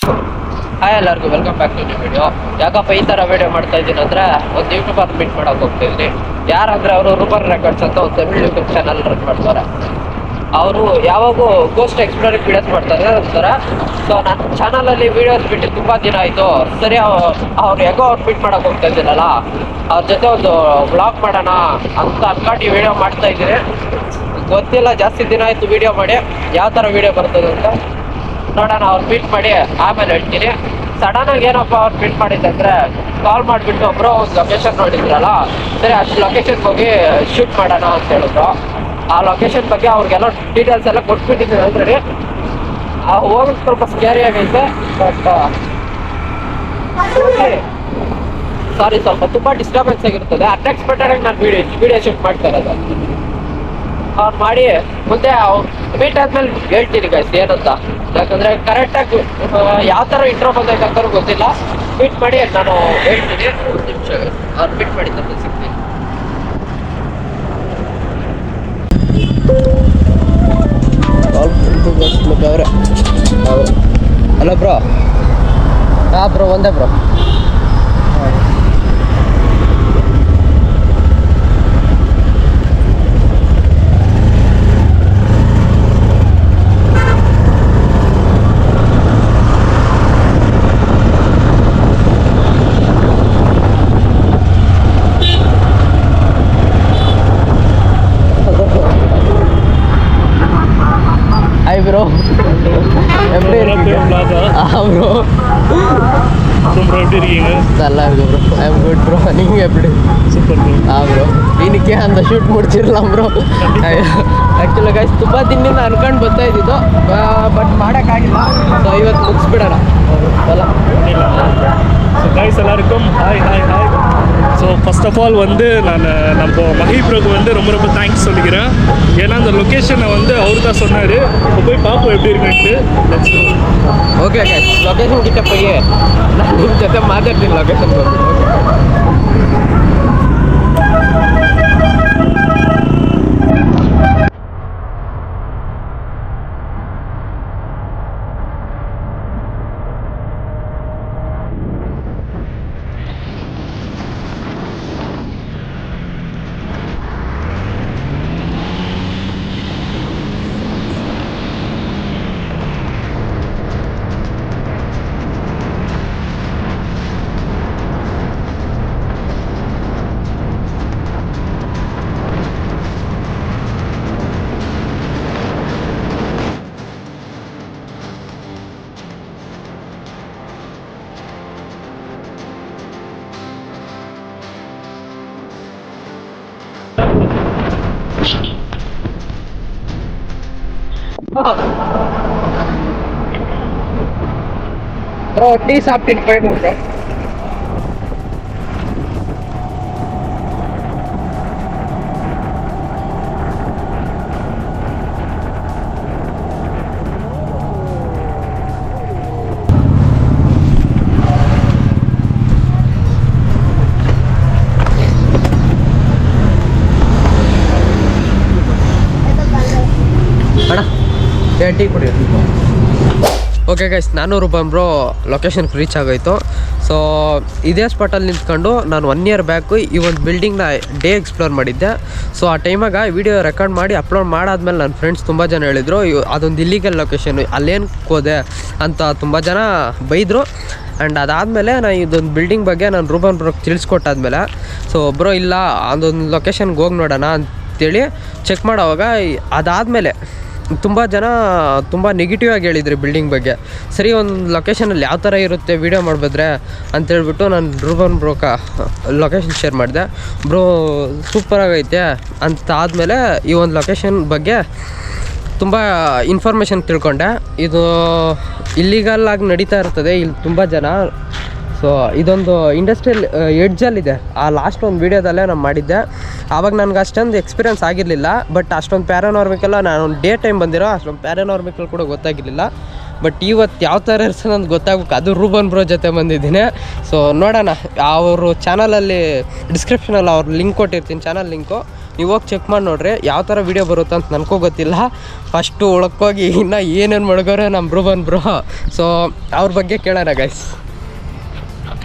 Hi ಎಲ್ಲರಿಗೂ welcome back to new video. ಯಾಕಪ್ಪ ಈ ಥರ ವಿಡಿಯೋ ಮಾಡ್ತಾ ಇದ್ದೀನಿ ಅಂದರೆ, ಒಂದು ಯೂಟ್ಯೂಬರ್ ಮೀಟ್ ಮಾಡೋಕೆ ಹೋಗ್ತಿದ್ದೀನಿ. ಯಾರಂದರೆ ಅವರು ರೂಬನ್ ರೆಕಾರ್ಡ್ಸ್ ಅಂತ ಒಂದು ತಮಿಳ್ ಯೂಟ್ಯೂಬ್ ಚಾನಲ್ ರನ್ ಮಾಡ್ತಾರೆ. ಅವರು ಯಾವಾಗೂ ಗೋಸ್ಟ್ ಎಕ್ಸ್ಪ್ಲೋರಿಂಗ್ ವೀಡಿಯೋಸ್ ಮಾಡ್ತಾರೆ ಅಂತಾರ. ಸೊ ನನ್ನ ಚಾನಲಲ್ಲಿ ವೀಡಿಯೋಸ್ ಬಿಟ್ಟು ತುಂಬ ದಿನ ಆಯಿತು. ಸರಿ ಅವ್ರು ಹೇಗೋ ಅವ್ರು ಮೀಟ್ ಮಾಡೋಕೆ ಹೋಗ್ತಾ ಇದ್ದೀನಲ್ಲ, ಅವ್ರ ಜೊತೆ ಒಂದು ವ್ಲಾಗ್ ಮಾಡೋಣ ಅಂತ ಅನ್ಕೊಂಡು ಈ ವಿಡಿಯೋ ಮಾಡ್ತಾ ಇದ್ದೀನಿ. ಗೊತ್ತಿಲ್ಲ, ಜಾಸ್ತಿ ದಿನ ಆಯಿತು ವಿಡಿಯೋ ಮಾಡಿ. ಯಾವ ಥರ ವಿಡಿಯೋ ಬರ್ತದೆ ಅಂತ ನೋಡೋಣ. ಅವ್ರು ಮೀಟ್ ಮಾಡಿ ಆಮೇಲೆ ಹೇಳ್ತೀನಿ. ಸಡನ್ನಾಗಿ ಏನಪ್ಪ ಅವ್ರು ಮೀಟ್ ಮಾಡಿದ್ದಂದ್ರೆ, ಕಾಲ್ ಮಾಡಿಬಿಟ್ಟು ಒಬ್ಬರು ಒಂದು ಲೊಕೇಶನ್ ನೋಡಿದ್ರಲ್ಲ, ಸರಿ ಅಷ್ಟು ಲೊಕೇಶನ್ಗೆ ಹೋಗಿ ಶೂಟ್ ಮಾಡೋಣ ಅಂತ ಹೇಳಿದ್ರು. ಆ ಲೊಕೇಶನ್ ಬಗ್ಗೆ ಅವ್ರಿಗೆಲ್ಲ ಡೀಟೇಲ್ಸ್ ಎಲ್ಲ ಕೊಟ್ಬಿಟ್ಟಿದ್ದೀನಿ ಆಲ್ರೆಡಿ. ಹೋಗೋದು ಸ್ವಲ್ಪ ಸ್ಕ್ಯಾರಿ ಆಗೈತೆ, ಬಟ್ ಸಾರಿ, ಸ್ವಲ್ಪ ತುಂಬ ಡಿಸ್ಟರ್ಬೆನ್ಸ್ ಆಗಿರ್ತದೆ. ಅನ್ಎಕ್ಸ್ಪೆಕ್ಟೆಡ್ ಆಗಿ ನಾನು ವಿಡಿಯೋ ಶೂಟ್ ಮಾಡ್ತಾ ಇರೋದು. ಅವ್ರು ಮಾಡಿ ಮುಂದೆ ಮೀಟ್ ಆದ್ಮೇಲೆ ಹೇಳ್ತೀನಿ ಗೈಸ್ ಏನಂತ. ಯಾಕಂದ್ರೆ ಕರೆಕ್ಟಾಗಿ ಯಾವ ಥರ ಇಂಟ್ರೋ ಬಂದೈತೆ ಅಂತ ಗೊತ್ತಿಲ್ಲ. ಮೀಟ್ ಮಾಡಿ ನಾನು ಹೇಳ್ತೀನಿ. ಒಂದು ನಿಮಿಷ ಅವ್ರು ಮೀಟ್ ಮಾಡಿದ್ದಂತ ಸಿಗ್ತೀನಿ. ಅವ್ರೆ ಹಲೋ ಬ್ರೋ. ಹಾಂ ಬ್ರೋ, ಒಂದೇ ಬ್ರೋ. ஹாய் ப்ரோ, எப்படி இருக்கீங்க? ப்ரோ ப்ரோ எப்படி இருக்கீங்க? நல்லா இருக்கு bro. I am good bro. நீங்கள் எப்படி? Super bro. ப்ரோ இன்னைக்கு அந்த ಶೂಟ್ ಮುಡ್ಸಿರலாம் ಬ್ರೋ. ಆ್ಯಕ್ಚುಲಿ ಗೈಸ್ ತುಂಬ ದಿನದಿಂದ ಅನ್ಕೊಂಡು ಬರ್ತಾ ಇದ್ದಿದ್ದು, ಬಟ್ ಮಾಡೋಕ್ಕಾಗಿಲ್ಲ. ಸೊ ಇವತ್ತು ಮುಗಿಸ್ಬಿಡೋಣ ಅಲ್ಲ. ஸோ கைஸ் எல்லாருக்கும் hi hi hi. So first of all வந்து நான் நம்ம மஹிப்ரோக்கு வந்து ரொம்ப ரொம்ப தேங்க்ஸ் சொல்லிக்கிறேன். ஏன்னா அந்த லொக்கேஷனை வந்து அவர் தான் சொன்னார். இப்போ போய் பார்ப்போம் எப்படி இருக்குன்ட்டு. ಓಕೆ ಗೈಸ್, ಲೊಕೇಶನ್ ಗಿಟ್ಟ போய் ನಾನು ನಿಮ್ಮ ಜೊತೆ ಮಾತಾಡ್ತೀನಿ ಲೊಕೇಶನ್ ಬಗ್ಗೆ. ப்ரோ டீ சாப்பிட்டு போயிடுங்க ப்ரோ. ಅಣ್ಣ ಟೀ ಕುಡಿ. ಓಕೆ ಗೈಸ್, ನಾನು ರೂಪನ್ ಬ್ರೋ ಲೊಕೇಶನ್ಗೆ ರೀಚ್ ಆಗೋಯ್ತು. ಸೊ ಇದೇ ಸ್ಪಾಟಲ್ಲಿ ನಿಂತ್ಕೊಂಡು ನಾನು 1 ಇಯರ್ ಬ್ಯಾಕು ಈ ಒಂದು ಬಿಲ್ಡಿಂಗ್ನ ಡೇ ಎಕ್ಸ್ಪ್ಲೋರ್ ಮಾಡಿದ್ದೆ. ಸೊ ಆ ಟೈಮಾಗ ವಿಡಿಯೋ ರೆಕಾರ್ಡ್ ಮಾಡಿ ಅಪ್ಲೋಡ್ ಮಾಡಾದ್ಮೇಲೆ ನನ್ನ ಫ್ರೆಂಡ್ಸ್ ತುಂಬ ಜನ ಹೇಳಿದರು ಅದೊಂದು ಇಲ್ಲಿಗಲ್ ಲೊಕೇಶನ್, ಅಲ್ಲೇನು ಹೋದೆ ಅಂತ ತುಂಬ ಜನ ಬೈದರು. ಆ್ಯಂಡ್ ಅದಾದಮೇಲೆ ನಾನು ಇದೊಂದು ಬಿಲ್ಡಿಂಗ್ ಬಗ್ಗೆ ನಾನು ರೂಪನ್ ಬ್ರೋಗೆ ತಿಳಿಸ್ಕೊಟ್ಟಾದ್ಮೇಲೆ, ಸೊ ಬ್ರೋ ಇಲ್ಲ ಅದೊಂದು ಲೊಕೇಶನ್ಗೆ ಹೋಗಿ ನೋಡೋಣ ಅಂತೇಳಿ ಚೆಕ್ ಮಾಡೋವಾಗ ಅದಾದಮೇಲೆ ತುಂಬ ಜನ ತುಂಬ ನೆಗೆಟಿವ್ ಆಗಿ ಹೇಳಿದ್ರಿ ಬಿಲ್ಡಿಂಗ್ ಬಗ್ಗೆ. ಸರಿ ಒಂದು ಲೊಕೇಶನಲ್ಲಿ ಯಾವ ಥರ ಇರುತ್ತೆ ವೀಡಿಯೋ ಮಾಡ್ಬೋದ್ರೆ ಅಂತೇಳ್ಬಿಟ್ಟು ನಾನು ರೂಬನ್ ಬ್ರೋಕ ಲೊಕೇಶನ್ ಶೇರ್ ಮಾಡಿದೆ. ಬ್ರೋ ಸೂಪರಾಗೈತೆ ಅಂತ ಆದಮೇಲೆ ಈ ಒಂದು ಲೊಕೇಶನ್ ಬಗ್ಗೆ ತುಂಬ ಇನ್ಫಾರ್ಮೇಷನ್ ತಿಳ್ಕೊಂಡೆ. ಇದು ಇಲ್ಲಿಗಲ್ ಆಗಿ ನಡೀತಾ ಇರ್ತದೆ ಇಲ್ಲಿ ತುಂಬ ಜನ. ಸೊ ಇದೊಂದು ಇಂಡಸ್ಟ್ರಿಯಲ್ ಎಡ್ಜಲ್ಲಿದೆ. ಆ ಲಾಸ್ಟ್ ಒಂದು ವೀಡಿಯೋದಲ್ಲೇ ನಾನು ಮಾಡಿದ್ದೆ. ಆವಾಗ ನನಗೆ ಅಷ್ಟೊಂದು ಎಕ್ಸ್ಪೀರಿಯನ್ಸ್ ಆಗಿರಲಿಲ್ಲ. ಬಟ್ ಅಷ್ಟೊಂದು ಪ್ಯಾರಾನಾರ್ಮಿಕಲ್ಲ, ನಾನು ಡೇ ಟೈಮ್ ಬಂದಿರೋ ಅಷ್ಟೊಂದು ಪ್ಯಾರಾನಾರ್ಮಿಕಲ್ ಕೂಡ ಗೊತ್ತಾಗಿರಲಿಲ್ಲ. ಬಟ್ ಇವತ್ತು ಯಾವ ಥರ ಇರ್ತದೆ ಅಂತ ಗೊತ್ತಾಗಬೇಕು. ಅದು ರೂಬನ್ ಬ್ರೋ ಜೊತೆ ಬಂದಿದ್ದೀನಿ. ಸೊ ನೋಡೋಣ, ಅವರು ಚಾನಲಲ್ಲಿ ಡಿಸ್ಕ್ರಿಪ್ಷನಲ್ಲಿ ಅವ್ರ ಲಿಂಕ್ ಕೊಟ್ಟಿರ್ತೀನಿ, ಚಾನಲ್ ಲಿಂಕು. ನೀವು ಹೋಗಿ ಚೆಕ್ ಮಾಡಿ ನೋಡ್ರಿ ಯಾವ ಥರ ವೀಡಿಯೋ ಬರುತ್ತೆ ಅಂತ ನನಗೂ ಗೊತ್ತಿಲ್ಲ. ಫಸ್ಟು ಒಳಕ್ಕೋಗಿ ಇನ್ನೂ ಏನೇನು ಮಡಗೋರೆ ನಮ್ಮ ಬ್ರೂಬನ್ ಬ್ರೋ. ಸೊ ಅವ್ರ ಬಗ್ಗೆ ಕೇಳೋಣ guys.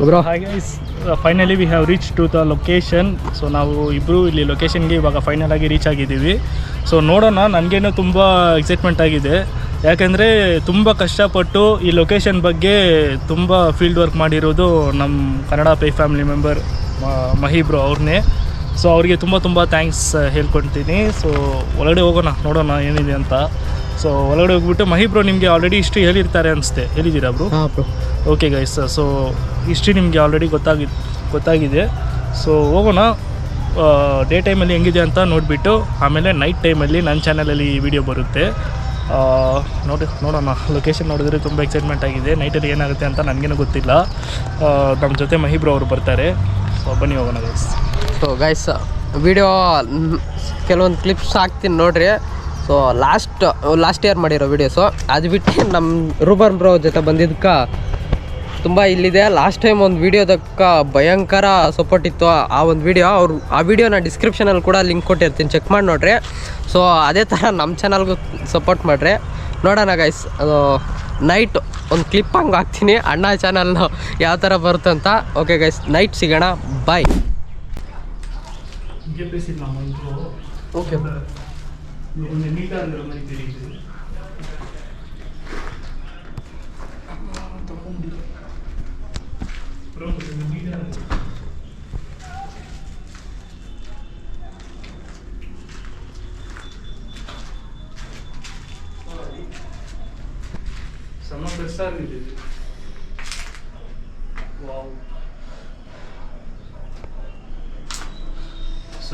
Bro hi guys, finally we have reach to the location. So ನಾವು ಇಬ್ಬರು ಇಲ್ಲಿ ಲೊಕೇಶನ್ಗೆ ಇವಾಗ ಫೈನಲ್ ಆಗಿ ರೀಚ್ ಆಗಿದ್ದೀವಿ. ಸೊ ನೋಡೋಣ, ನನಗೇನೋ ತುಂಬ ಎಕ್ಸೈಟ್ಮೆಂಟ್ ಆಗಿದೆ. ಯಾಕೆಂದರೆ ತುಂಬ ಕಷ್ಟಪಟ್ಟು ಈ ಲೊಕೇಶನ್ ಬಗ್ಗೆ ತುಂಬ ಫೀಲ್ಡ್ ವರ್ಕ್ ಮಾಡಿರೋದು ನಮ್ಮ ಕನ್ನಡ ಪೇ ಫ್ಯಾಮಿಲಿ ಮೆಂಬರ್ ಮಹಿ ಬ್ರೋ ಅವ್ರನ್ನೇ. ಸೊ ಅವರಿಗೆ ತುಂಬ ಥ್ಯಾಂಕ್ಸ್ ಹೇಳ್ಕೊಳ್ತೀನಿ. ಸೊ ಒಳಗಡೆ ಹೋಗೋಣ, ನೋಡೋಣ ಏನಿದೆ ಅಂತ. ಸೊ ಒಳಗಡೆ ಹೋಗ್ಬಿಟ್ಟು ಮಹಿ ಬ್ರೋ ನಿಮಗೆ ಆಲ್ರೆಡಿ ಹಿಸ್ಟ್ರಿ ಹೇಳಿರ್ತಾರೆ ಅನಿಸುತ್ತೆ. ಹೇಳಿದ್ದೀರಾ ಬ್ರೋ? ಹಾಂ bro. Okay guys, so history ನಿಮಗೆ ಆಲ್ರೆಡಿ ಗೊತ್ತಾಗಿದೆ. ಸೊ ಹೋಗೋಣ, ಡೇ ಟೈಮಲ್ಲಿ ಹೆಂಗಿದೆ ಅಂತ ನೋಡಿಬಿಟ್ಟು ಆಮೇಲೆ ನೈಟ್ ಟೈಮಲ್ಲಿ ನನ್ನ ಚಾನಲಲ್ಲಿ ವಿಡಿಯೋ ಬರುತ್ತೆ. ನೋಡೋಣ. ಲೊಕೇಶನ್ ನೋಡಿದ್ರೆ ತುಂಬ ಎಕ್ಸೈಟ್ಮೆಂಟ್ ಆಗಿದೆ. ನೈಟಲ್ಲಿ ಏನಾಗುತ್ತೆ ಅಂತ ನನಗೇನು ಗೊತ್ತಿಲ್ಲ. ನಮ್ಮ ಜೊತೆ ಮಹಿ ಬ್ರೋ ಅವರು ಬರ್ತಾರೆ. ಸೊ ಬನ್ನಿ ಹೋಗೋಣ ಗೈಸ್. ಸೊ ಗೈಸ್, ವಿಡಿಯೋ ಕೆಲವೊಂದು ಕ್ಲಿಪ್ಸ್ ಹಾಕ್ತೀನಿ ನೋಡ್ರಿ. ಸೊ ಲಾಸ್ಟ್ ಇಯರ್ ಮಾಡಿರೋ ವೀಡಿಯೋಸು, ಅದು ಬಿಟ್ಟು ನಮ್ಮ ರೂಬನ್ ಬ್ರೋ ಜೊತೆ ಬಂದಿದ್ದಕ್ಕೆ ತುಂಬ ಇಲ್ಲಿದೆ. ಲಾಸ್ಟ್ ಟೈಮ್ ಒಂದು ವೀಡಿಯೋದಕ್ಕೆ ಭಯಂಕರ ಸಪೋರ್ಟ್ ಇತ್ತು. ಆ ಒಂದು ವೀಡಿಯೋ ಆ ವೀಡಿಯೋನ ಡಿಸ್ಕ್ರಿಪ್ಷನಲ್ಲಿ ಕೂಡ ಲಿಂಕ್ ಕೊಟ್ಟಿರ್ತೀನಿ, ಚೆಕ್ ಮಾಡಿ ನೋಡ್ರಿ. ಸೊ ಅದೇ ಥರ ನಮ್ಮ ಚಾನಲ್ಗೂ ಸಪೋರ್ಟ್ ಮಾಡಿರಿ. ನೋಡೋಣ ಗೈಸ್, ಅದು ನೈಟ್ ಒಂದು ಕ್ಲಿಪ್ ಹಂಗೆ ಹಾಕ್ತೀನಿ ಅಣ್ಣ ಚಾನಲ್ನ ಯಾವ ಥರ ಬರುತ್ತೆ ಅಂತ. ಓಕೆ ಗೈಸ್, ನೈಟ್ ಸಿಗೋಣ, ಬಾಯ್. ಓಕೆ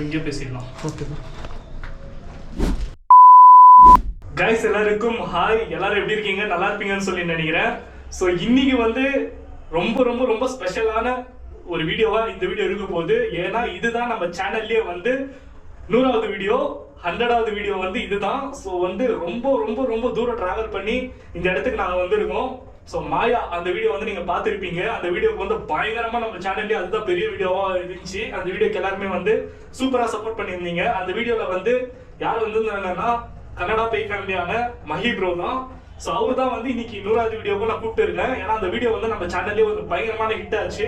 இங்கே பேசிடலாம். ஓகே கைஸ், எல்லாருக்கும் ஹாய். எல்லாரும் எப்படி இருக்கீங்க? நல்லா இருப்பீங்கன்னு சொல்லி நினைக்கிறேன். ஸோ இன்னைக்கு வந்து ரொம்ப ரொம்ப ரொம்ப ஸ்பெஷலான ஒரு வீடியோவா இந்த வீடியோ இருக்க போகுது. ஏன்னா இதுதான் நம்ம சேனல்லே வந்து 100வது வீடியோ, 100வது வீடியோ வந்து இதுதான். ஸோ வந்து ரொம்ப ரொம்ப ரொம்ப தூரம் டிராவல் பண்ணி இந்த இடத்துக்கு நாங்கள் வந்திருக்கோம். ஸோ மாயா அந்த வீடியோ வந்து நீங்கள் பார்த்துருப்பீங்க. அந்த வீடியோக்கு வந்து பயங்கரமாக நம்ம சேனல்லே அதுதான் பெரிய வீடியோவாக இருந்துச்சு. அந்த வீடியோக்கு எல்லாருமே வந்து சூப்பராக சப்போர்ட் பண்ணியிருந்தீங்க. அந்த வீடியோவில் வந்து யார் வந்து என்னன்னா கன்னடா பே ஃபேமிலியான மஹி ப்ரோ தான். ஸோ அவர் தான் வந்து இன்னைக்கு 100வது வீடியோவுக்கு நான் கூப்பிட்டு இருக்கேன். ஏன்னா அந்த வீடியோ வந்து நம்ம சேனல்லே ஒரு பயங்கரமான ஹிட் ஆச்சு.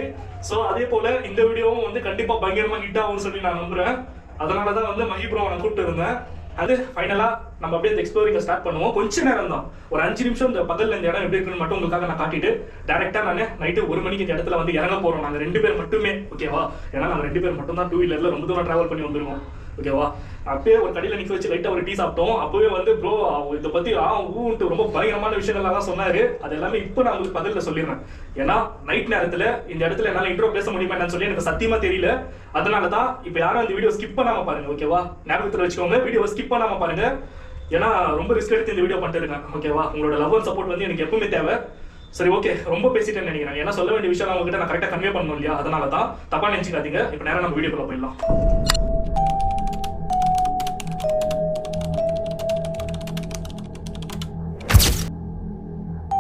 ஸோ அதே போல் இந்த வீடியோவும் வந்து கண்டிப்பாக பயங்கரமாக ஹிட் ஆகும்னு சொல்லி நான் நம்புகிறேன். அதனால தான் வந்து மஹி ப்ரோ நான் கூப்பிட்டு இருந்தேன். அது ஃபைனலாக நம்ம அப்படியே எக்ஸ்ப்ளோரிங்கை ஸ்டார்ட் பண்ணுவோம். கொஞ்ச நேரம் தான், ஒரு 5 நிமிஷம் இந்த பகலில் இந்த இடம் எப்படி இருக்குன்னு மட்டும் உங்களுக்காக நான் காட்டிட்டு டேரெக்டாக நான் நைட்டு 1 மணிக்கு இந்த இடத்துல வந்து இறங்க போகிறோம். நாங்கள் 2 பேர் மட்டுமே, ஓகேவா? ஏன்னா நாங்கள் 2 பேர் மட்டும் தான் 2 வீலரில் ரொம்ப தூரம் ட்ராவல் பண்ணி வந்துருவோம், ஓகேவா? அப்பயே ஒரு கடையில் நிற்க வச்சு லைட்டாக ஒரு டீ சாப்பிட்டோம். அப்போவே வந்து ப்ரோ இதை பற்றி ஊன்ட்டு ரொம்ப பயங்கரமான விஷயங்கள்லாம் சொன்னார். அது எல்லாமே இப்போ நான் உங்களுக்கு பதிலில் சொல்லிடுறேன். ஏன்னா நைட் நேரத்தில் இந்த இடத்துல என்னால் இன்ட்ரோ பேச முடியுமா என்னன்னு சொல்லி எனக்கு சத்தியமாக தெரியல. அதனால தான் இப்போ யாரும் அந்த வீடியோ ஸ்கிப் பண்ணாமல் பாருங்க, ஓகேவா? ஞாபகத்தில் வச்சுக்கோங்க, வீடியோ ஸ்கிப் பண்ணாமல் பாருங்க. ஏன்னா ரொம்ப ரிஸ்க் எடுத்து இந்த வீடியோ பண்ணிட்டு இருக்கேன், ஓகேவா? உங்களோட லவ் அண்ட் சப்போர்ட் வந்து எனக்கு எப்பவுமே தேவை. சரி, ஓகே, ரொம்ப பேசிட்டேன்னு நினைக்கிறேன். ஏன்னா சொல்ல வேண்டிய விஷயம் உங்ககிட்ட நான் கரெக்டாக கன்வே பண்ணணும் இல்லையா? அதனால தான் தப்பா நினைச்சுக்காதீங்க. இப்போ நேரம் நம்ம வீடியோக்குள்ள போயிடலாம்.